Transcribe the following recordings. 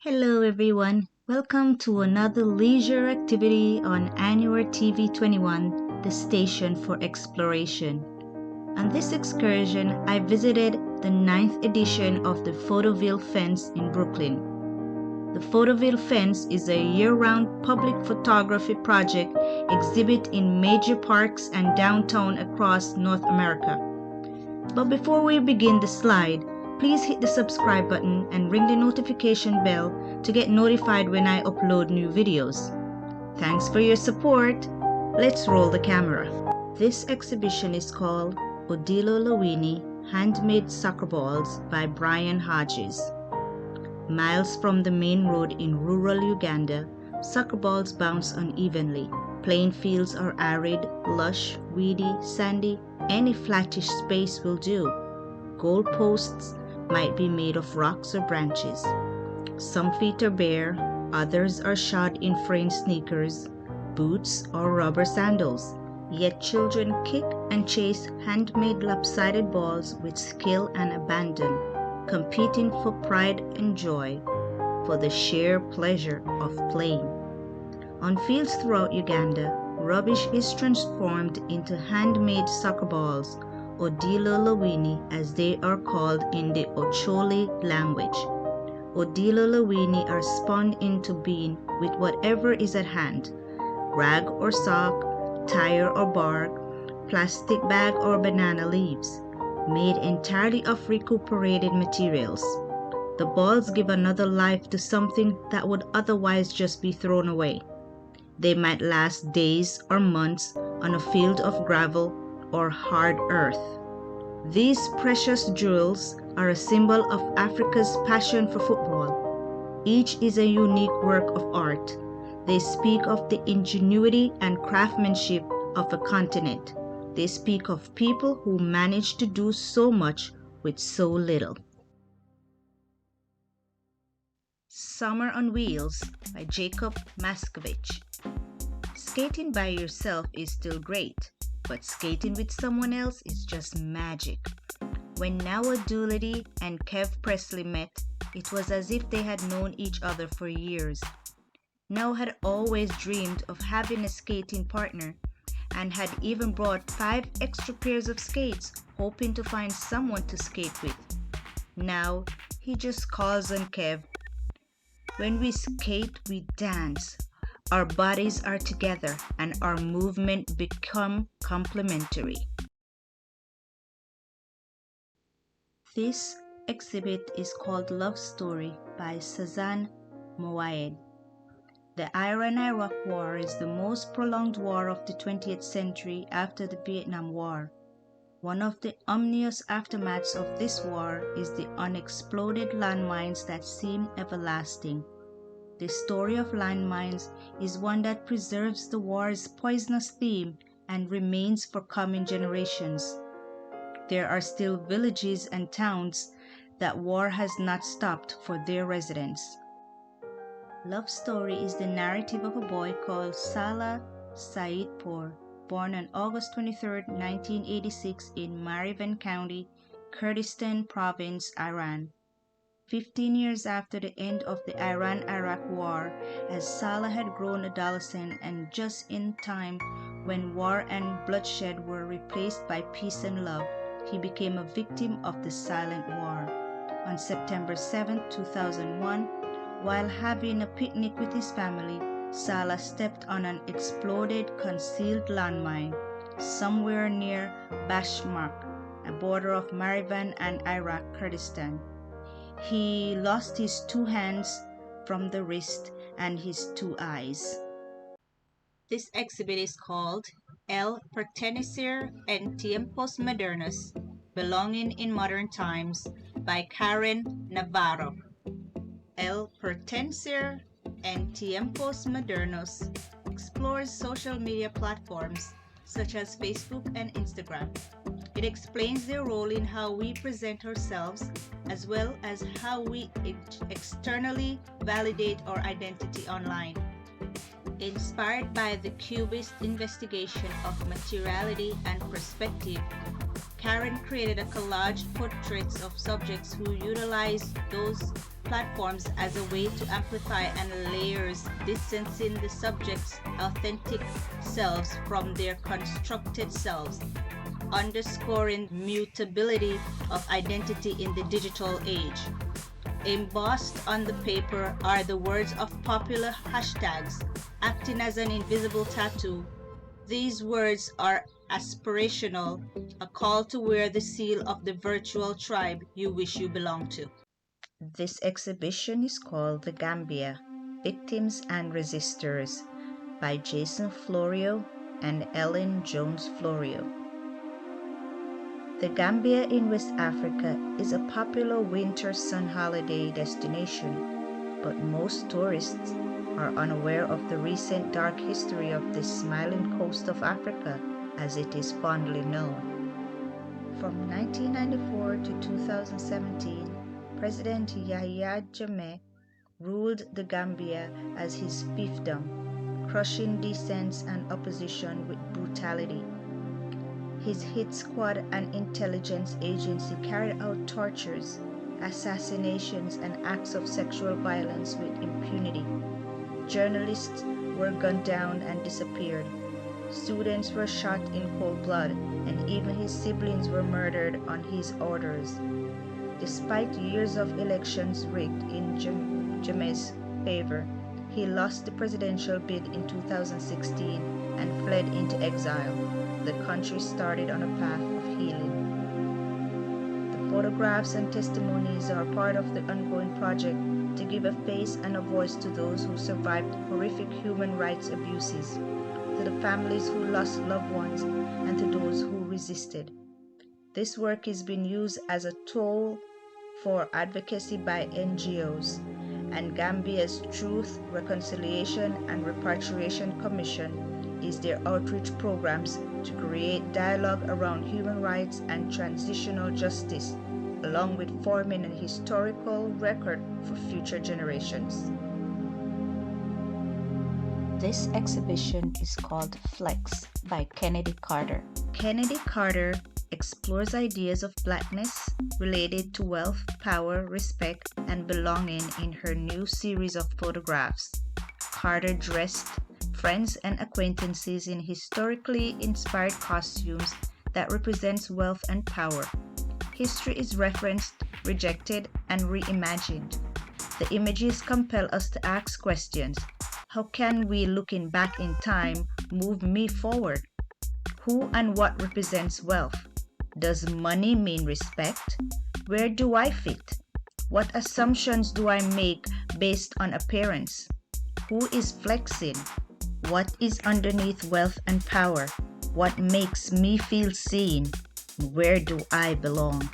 Hello everyone, welcome to another leisure activity on Annual TV 21, the station for exploration. On this excursion, I visited the 9th edition of the Photoville Fence in Brooklyn. The Photoville Fence is a year-round public photography project exhibit in major parks and downtown across North America. But before we begin the slide, please hit the subscribe button and ring the notification bell to get notified when I upload new videos. Thanks for your support. Let's roll the camera. This exhibition is called Odilo Lawini Handmade Soccer Balls by Brian Hodges. Miles from the main road in rural Uganda, soccer balls bounce unevenly. Playing fields are arid, lush, weedy, sandy. Any flattish space will do. Goalposts might be made of rocks or branches. Some feet are bare, others are shod in frayed sneakers, boots, or rubber sandals. Yet children kick and chase handmade lopsided balls with skill and abandon, competing for pride and joy, for the sheer pleasure of playing. On fields throughout Uganda, rubbish is transformed into handmade soccer balls, Odilo Lawini as they are called in the Ocholi language. Odilo Lawini are spun into being with whatever is at hand, rag or sock, tire or bark, plastic bag or banana leaves, made entirely of recuperated materials. The balls give another life to something that would otherwise just be thrown away. They might last days or months on a field of gravel or hard earth. These precious jewels are a symbol of Africa's passion for football. Each is a unique work of art. They speak of the ingenuity and craftsmanship of a continent. They speak of people who manage to do so much with so little. Summer on Wheels by Jacob Maskovich. Skating by yourself is still great, but skating with someone else is just magic. When Noah Doolittle and Kev Presley met, it was as if they had known each other for years. Noah had always dreamed of having a skating partner and had even brought 5 extra pairs of skates, hoping to find someone to skate with. Now, he just calls on Kev. When we skate, we dance. Our bodies are together and our movement become complementary. This exhibit is called Love Story by Sazan Moayed. The Iran-Iraq War is the most prolonged war of the 20th century after the Vietnam War. One of the ominous aftermaths of this war is the unexploded landmines that seem everlasting. The story of landmines is one that preserves the war's poisonous theme and remains for coming generations. There are still villages and towns that war has not stopped for their residents. Love Story is the narrative of a boy called Salah Saidpour, born on August 23, 1986 in Marivan County, Kurdistan Province, Iran. 15 years after the end of the Iran-Iraq War, as Salah had grown adolescent and just in time when war and bloodshed were replaced by peace and love, he became a victim of the silent war. On September 7, 2001, while having a picnic with his family, Salah stepped on an exploded concealed landmine somewhere near Bashmak, a border of Marivan and Iraq Kurdistan. He lost his 2 hands from the wrist and his 2 eyes. This exhibit is called El Pertenecer en Tiempos Modernos, Belonging in Modern Times by Karen Navarro. El Pertenecer en Tiempos Modernos explores social media platforms such as Facebook and Instagram. It explains their role in how we present ourselves as well as how we externally validate our identity online. Inspired by the Cubist investigation of materiality and perspective, Karen created a collage of portraits of subjects who utilize those platforms as a way to amplify and layers, distancing the subject's authentic selves from their constructed selves, underscoring mutability of identity in the digital age. Embossed on the paper are the words of popular hashtags, acting as an invisible tattoo. These words are aspirational, a call to wear the seal of the virtual tribe you wish you belonged to. This exhibition is called The Gambia, Victims and Resistors by Jason Florio and Ellen Jones Florio. The Gambia in West Africa is a popular winter sun holiday destination, but most tourists are unaware of the recent dark history of this smiling coast of Africa, as it is fondly known. From 1994 to 2017, President Yahya Jammeh ruled the Gambia as his fiefdom, crushing dissent and opposition with brutality. His hit squad and intelligence agency carried out tortures, assassinations, and acts of sexual violence with impunity. Journalists were gunned down and disappeared. Students were shot in cold blood, and even his siblings were murdered on his orders. Despite years of elections rigged in Jammeh's favor, he lost the presidential bid in 2016 and fled into exile. The country started on a path of healing. The photographs and testimonies are part of the ongoing project to give a face and a voice to those who survived horrific human rights abuses, to the families who lost loved ones, and to those who resisted. This work is being used as a tool for advocacy by NGOs, and Gambia's Truth, Reconciliation and Repatriation Commission is their outreach programs to create dialogue around human rights and transitional justice, along with forming a historical record for future generations. This exhibition is called Flex by Kennedy Carter. Kennedy Carter explores ideas of Blackness related to wealth, power, respect, and belonging in her new series of photographs. Carter dressed friends and acquaintances in historically inspired costumes that represents wealth and power. History is referenced, rejected, and reimagined. The images compel us to ask questions. How can we, looking back in time, move me forward? Who and what represents wealth? Does money mean respect? Where do I fit? What assumptions do I make based on appearance? Who is flexing? What is underneath wealth and power? What makes me feel seen? Where do I belong?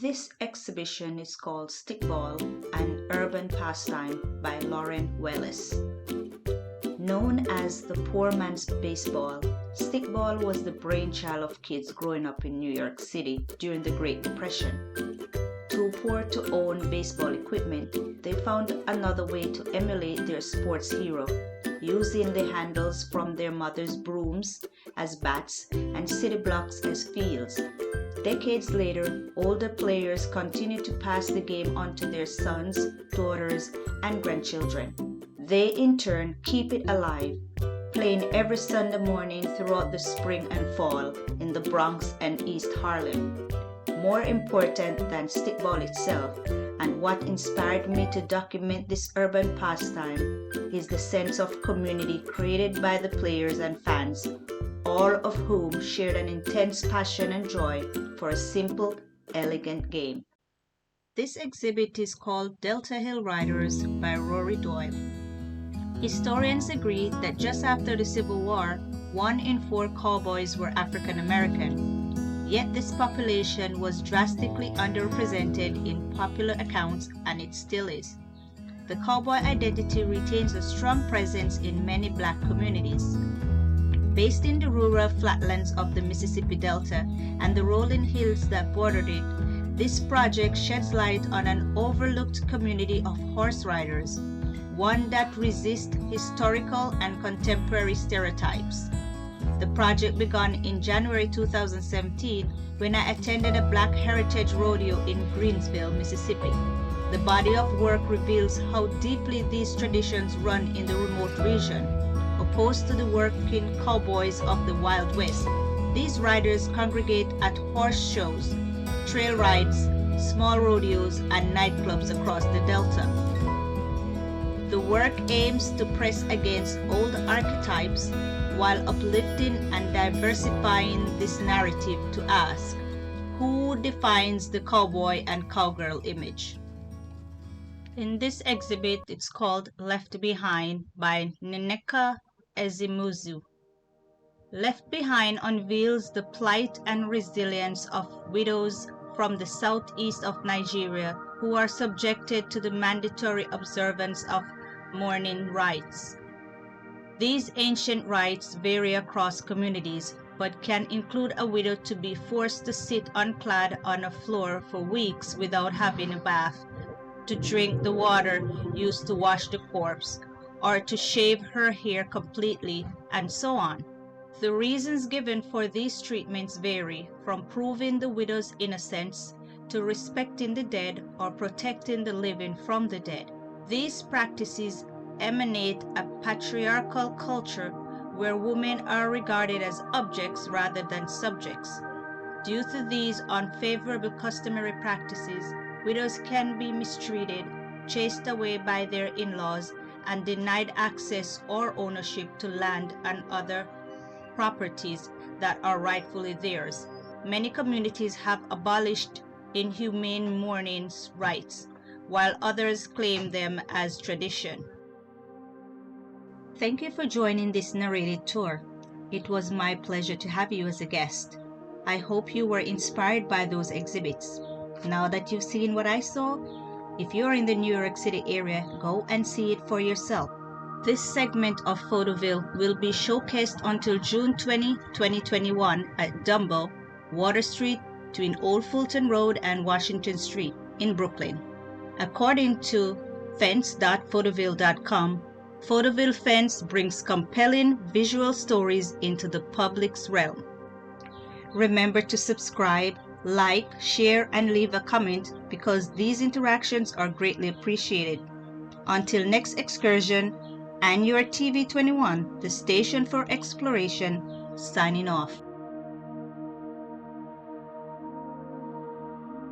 This exhibition is called Stickball, an Urban Pastime by Lauren Wellis. Known as the poor man's baseball, stickball was the brainchild of kids growing up in New York City during the Great Depression. Too poor to own baseball equipment, they found another way to emulate their sports hero, using the handles from their mother's brooms as bats and city blocks as fields. Decades later, older players continue to pass the game on to their sons, daughters, and grandchildren. They in turn keep it alive, playing every Sunday morning throughout the spring and fall in the Bronx and East Harlem. More important than stickball itself, and what inspired me to document this urban pastime, is the sense of community created by the players and fans, all of whom shared an intense passion and joy for a simple, elegant game. This exhibit is called Delta Hill Riders by Rory Doyle. Historians agree that just after the Civil War, 1 in 4 cowboys were African American. Yet this population was drastically underrepresented in popular accounts, and it still is. The cowboy identity retains a strong presence in many Black communities. Based in the rural flatlands of the Mississippi Delta and the rolling hills that bordered it, this project sheds light on an overlooked community of horse riders, one that resists historical and contemporary stereotypes. The project began in January 2017 when I attended a Black Heritage Rodeo in Greensville, Mississippi. The body of work reveals how deeply these traditions run in the remote region. Opposed to the working cowboys of the Wild West, these riders congregate at horse shows, trail rides, small rodeos, and nightclubs across the Delta. The work aims to press against old archetypes while uplifting and diversifying this narrative to ask, who defines the cowboy and cowgirl image? In this exhibit, it's called Left Behind by Nneka Ezimuzu. Left Behind unveils the plight and resilience of widows from the southeast of Nigeria who are subjected to the mandatory observance of mourning rites. These ancient rites vary across communities, but can include a widow to be forced to sit unclad on a floor for weeks without having a bath, to drink the water used to wash the corpse, or to shave her hair completely, and so on. The reasons given for these treatments vary, from proving the widow's innocence to respecting the dead or protecting the living from the dead. These practices emanate a patriarchal culture where women are regarded as objects rather than subjects. Due to these unfavorable customary practices, widows can be mistreated, chased away by their in-laws, and denied access or ownership to land and other properties that are rightfully theirs. Many communities have abolished inhumane mourning rites, while others claim them as tradition. Thank you for joining this narrated tour. It was my pleasure to have you as a guest. I hope you were inspired by those exhibits. Now that you've seen what I saw, if you're in the New York City area, go and see it for yourself. This segment of Photoville will be showcased until June 20, 2021 at Dumbo, Water Street, between Old Fulton Road and Washington Street in Brooklyn. According to fence.photoville.com, Photoville Fence brings compelling visual stories into the public's realm. Remember to subscribe, like, share, and leave a comment because these interactions are greatly appreciated. Until next excursion, Annuar TV 21, the station for exploration, signing off.